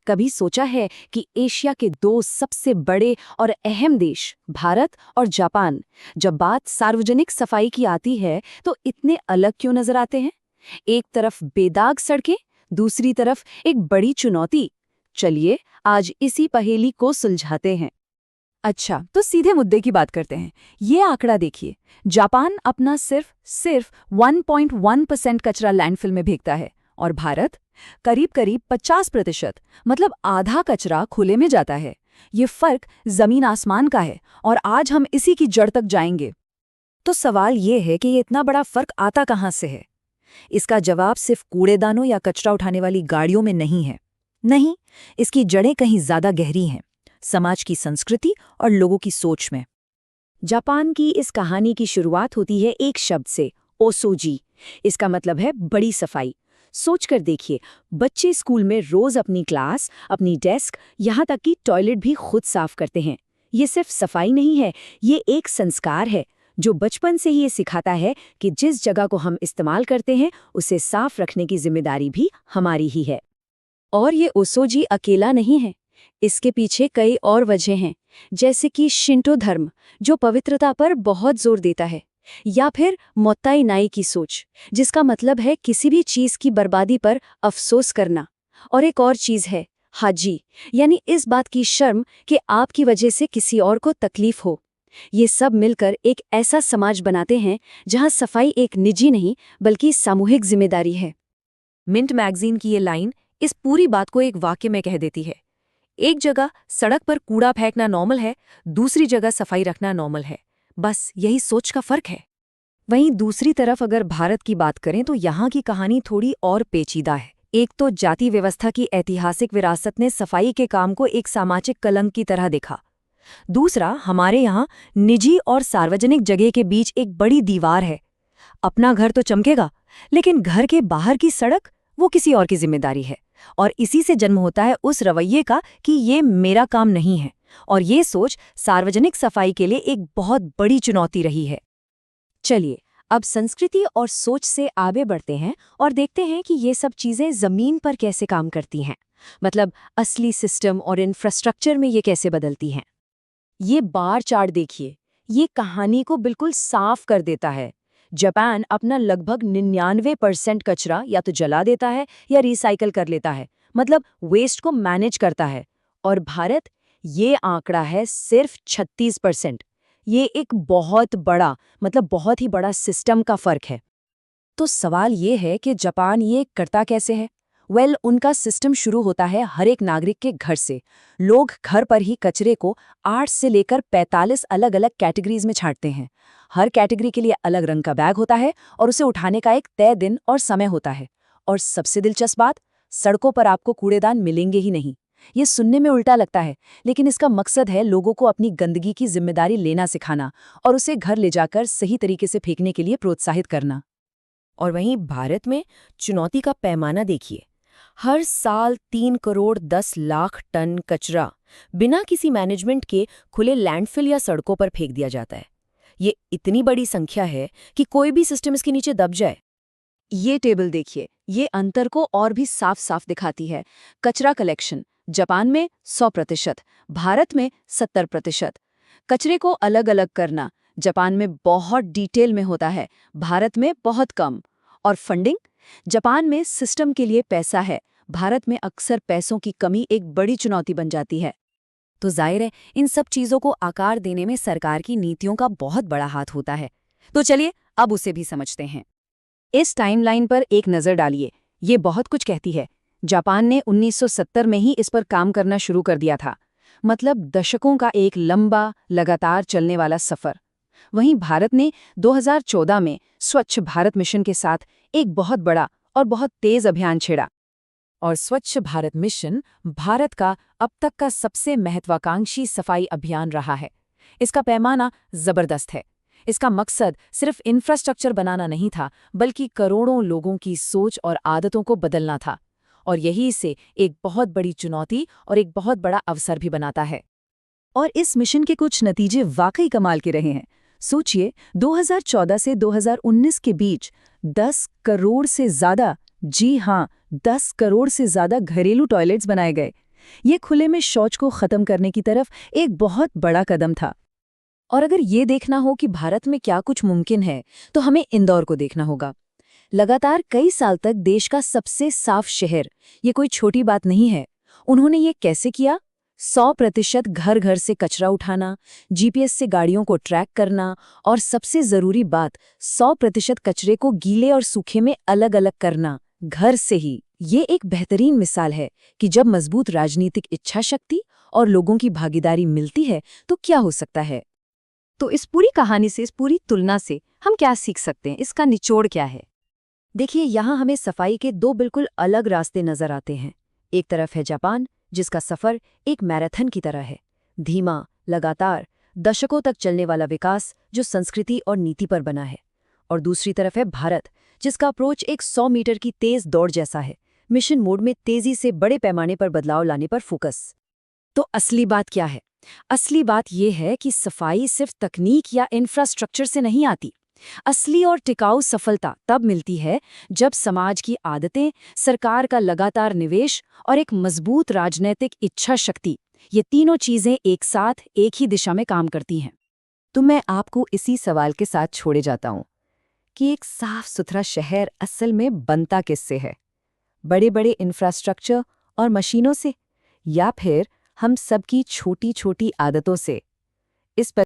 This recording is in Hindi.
कभी सोचा है कि एशिया के दो सबसे बड़े और अहम देश भारत और जापान, जब बात सार्वजनिक सफाई की आती है तो इतने अलग क्यों नजर आते हैं? एक तरफ बेदाग सड़कें, दूसरी तरफ एक बड़ी चुनौती। चलिए आज इसी पहेली को सुलझाते हैं। अच्छा, तो सीधे मुद्दे की बात करते हैं। ये आंकड़ा देखिए, जापान अपना सिर्फ 1.1% कचरा लैंडफिल में फेंकता है और भारत करीब 50%, मतलब आधा कचरा खुले में जाता है। ये फर्क जमीन आसमान का है और आज हम इसी की जड़ तक जाएंगे। तो सवाल ये है कि ये इतना बड़ा फर्क आता कहाँ से है? इसका जवाब सिर्फ कूड़ेदानों या कचरा उठाने वाली गाड़ियों में नहीं है। नहीं, इसकी जड़ें कहीं ज्यादा गहरी हैं, समाज की संस्कृति और लोगों की सोच में। जापान की इस कहानी की शुरुआत होती है एक शब्द से, ओसोजी। इसका मतलब है बड़ी सफाई। सोचकर देखिए, बच्चे स्कूल में रोज अपनी क्लास, अपनी डेस्क, यहाँ तक कि टॉयलेट भी खुद साफ करते हैं। ये सिर्फ सफाई नहीं है, ये एक संस्कार है जो बचपन से ही ये सिखाता है कि जिस जगह को हम इस्तेमाल करते हैं उसे साफ रखने की जिम्मेदारी भी हमारी ही है। और ये ओसोजी अकेला नहीं है, इसके पीछे कई और वजह हैं, जैसे कि शिंटो धर्म जो पवित्रता पर बहुत जोर देता है, या फिर मोत्ताई नाई की सोच जिसका मतलब है किसी भी चीज की बर्बादी पर अफसोस करना। और एक और चीज है, हाजी, यानी इस बात की शर्म कि आपकी वजह से किसी और को तकलीफ हो। ये सब मिलकर एक ऐसा समाज बनाते हैं जहां सफाई एक निजी नहीं बल्कि सामूहिक जिम्मेदारी है। मिंट मैगजीन की ये लाइन इस पूरी बात को एक वाक्य में कह देती है। एक जगह सड़क पर कूड़ा फेंकना नॉर्मल है, दूसरी जगह सफाई रखना नॉर्मल है। बस यही सोच का फर्क है। वहीं दूसरी तरफ अगर भारत की बात करें तो यहाँ की कहानी थोड़ी और पेचीदा है। एक तो जाति व्यवस्था की ऐतिहासिक विरासत ने सफाई के काम को एक सामाजिक कलंक की तरह देखा। दूसरा, हमारे यहाँ निजी और सार्वजनिक जगह के बीच एक बड़ी दीवार है। अपना घर तो चमकेगा, लेकिन घर के बाहर की सड़क वो किसी और की जिम्मेदारी है। और इसी से जन्म होता है उस रवैये का कि ये मेरा काम नहीं है। और ये सोच सार्वजनिक सफाई के लिए एक बहुत बड़ी चुनौती रही है। चलिए अब संस्कृति और सोच से आगे बढ़ते हैं और देखते हैं कि ये सब चीजें जमीन पर कैसे काम करती हैं। मतलब असली सिस्टम और इंफ्रास्ट्रक्चर में ये कैसे बदलती हैं। ये बार चार्ट देखिए, ये कहानी को बिल्कुल साफ कर देता है। जापान अपना लगभग 99% कचरा या तो जला देता है या रिसाइकल कर लेता है, मतलब वेस्ट को मैनेज करता है। और भारत, ये आंकड़ा है सिर्फ 36%। ये एक बहुत बड़ा, मतलब बहुत ही बड़ा सिस्टम का फर्क है। तो सवाल ये है कि जापान ये करता कैसे है? उनका सिस्टम शुरू होता है हर एक नागरिक के घर से। लोग घर पर ही कचरे को 8 से लेकर 45 अलग अलग कैटेगरीज में छांटते हैं। हर कैटेगरी के लिए अलग रंग का बैग होता है और उसे उठाने का एक तय दिन और समय होता है। और सबसे दिलचस्प बात, सड़कों पर आपको कूड़ेदान मिलेंगे ही नहीं। ये सुनने में उल्टा लगता है, लेकिन इसका मकसद है लोगों को अपनी गंदगी की जिम्मेदारी लेना सिखाना और उसे घर ले जाकर सही तरीके से फेंकने के लिए प्रोत्साहित करना। और वहीं भारत में चुनौती का पैमाना देखिए। हर साल 3 करोड़ 10 लाख टन कचरा बिना किसी मैनेजमेंट के खुले लैंडफिल या सड़कों पर फेंक दिया जाता है। ये इतनी बड़ी संख्या है कि कोई भी सिस्टम इसके नीचे दब जाए। ये टेबल देखिए, ये अंतर को और भी साफ साफ दिखाती है। कचरा कलेक्शन जापान में 100%, भारत में 70%। कचरे को अलग अलग करना जापान में बहुत डिटेल में होता है, भारत में बहुत कम। और फंडिंग, जापान में सिस्टम के लिए पैसा है, भारत में अक्सर पैसों की कमी एक बड़ी चुनौती बन जाती है। तो जाहिर है इन सब चीजों को आकार देने में सरकार की नीतियों का बहुत बड़ा हाथ होता है। तो चलिए अब उसे भी समझते हैं। इस टाइमलाइन पर एक नज़र डालिए, ये बहुत कुछ कहती है। जापान ने 1970 में ही इस पर काम करना शुरू कर दिया था, मतलब दशकों का एक लंबा लगातार चलने वाला सफर। वहीं भारत ने 2014 में स्वच्छ भारत मिशन के साथ एक बहुत बड़ा और बहुत तेज अभियान छेड़ा। और स्वच्छ भारत मिशन भारत का अब तक का सबसे महत्वाकांक्षी सफाई अभियान रहा है। इसका पैमाना जबरदस्त है। इसका मकसद सिर्फ इंफ्रास्ट्रक्चर बनाना नहीं था, बल्कि करोड़ों लोगों की सोच और आदतों को बदलना था। और यही इसे एक बहुत बड़ी चुनौती और एक बहुत बड़ा अवसर भी बनाता है। और इस मिशन के कुछ नतीजे वाकई कमाल के रहे हैं। सोचिए, 2014 से 2019 के बीच 10 करोड़ से ज्यादा, जी हाँ, 10 करोड़ से ज्यादा घरेलू टॉयलेट्स बनाए गए। ये खुले में शौच को खत्म करने की तरफ एक बहुत बड़ा कदम था। और अगर ये देखना हो कि भारत में क्या कुछ मुमकिन है, तो हमें इंदौर को देखना होगा। लगातार कई साल तक देश का सबसे साफ शहर, ये कोई छोटी बात नहीं है। उन्होंने ये कैसे किया? 100% घर घर से कचरा उठाना, जीपीएस से गाड़ियों को ट्रैक करना और सबसे जरूरी बात, 100% कचरे को गीले और सूखे में अलग अलग करना, घर से ही। ये एक बेहतरीन मिसाल है कि जब मजबूत राजनीतिक इच्छा शक्ति और लोगों की भागीदारी मिलती है तो क्या हो सकता है। तो इस पूरी कहानी से, इस पूरी तुलना से हम क्या सीख सकते हैं? इसका निचोड़ क्या है? देखिए, यहाँ हमें सफाई के दो बिल्कुल अलग रास्ते नजर आते हैं। एक तरफ है जापान, जिसका सफर एक मैराथन की तरह है, धीमा, लगातार, दशकों तक चलने वाला विकास जो संस्कृति और नीति पर बना है। और दूसरी तरफ है भारत, जिसका अप्रोच एक 100 मीटर की तेज दौड़ जैसा है, मिशन मोड में तेजी से बड़े पैमाने पर बदलाव लाने पर फोकस। तो असली बात क्या है? असली बात यह है कि सफाई सिर्फ तकनीक या इंफ्रास्ट्रक्चर से नहीं आती। असली और टिकाऊ सफलता तब मिलती है जब समाज की आदतें, सरकार का लगातार निवेश और एक मजबूत राजनीतिक इच्छा शक्ति, ये तीनों चीजें एक साथ एक ही दिशा में काम करती हैं। तो मैं आपको इसी सवाल के साथ छोड़े जाता हूं कि एक साफ सुथरा शहर असल में बनता किससे है? बड़े बड़े इंफ्रास्ट्रक्चर और मशीनों से, या फिर हम सबकी छोटी छोटी आदतों से? इस पर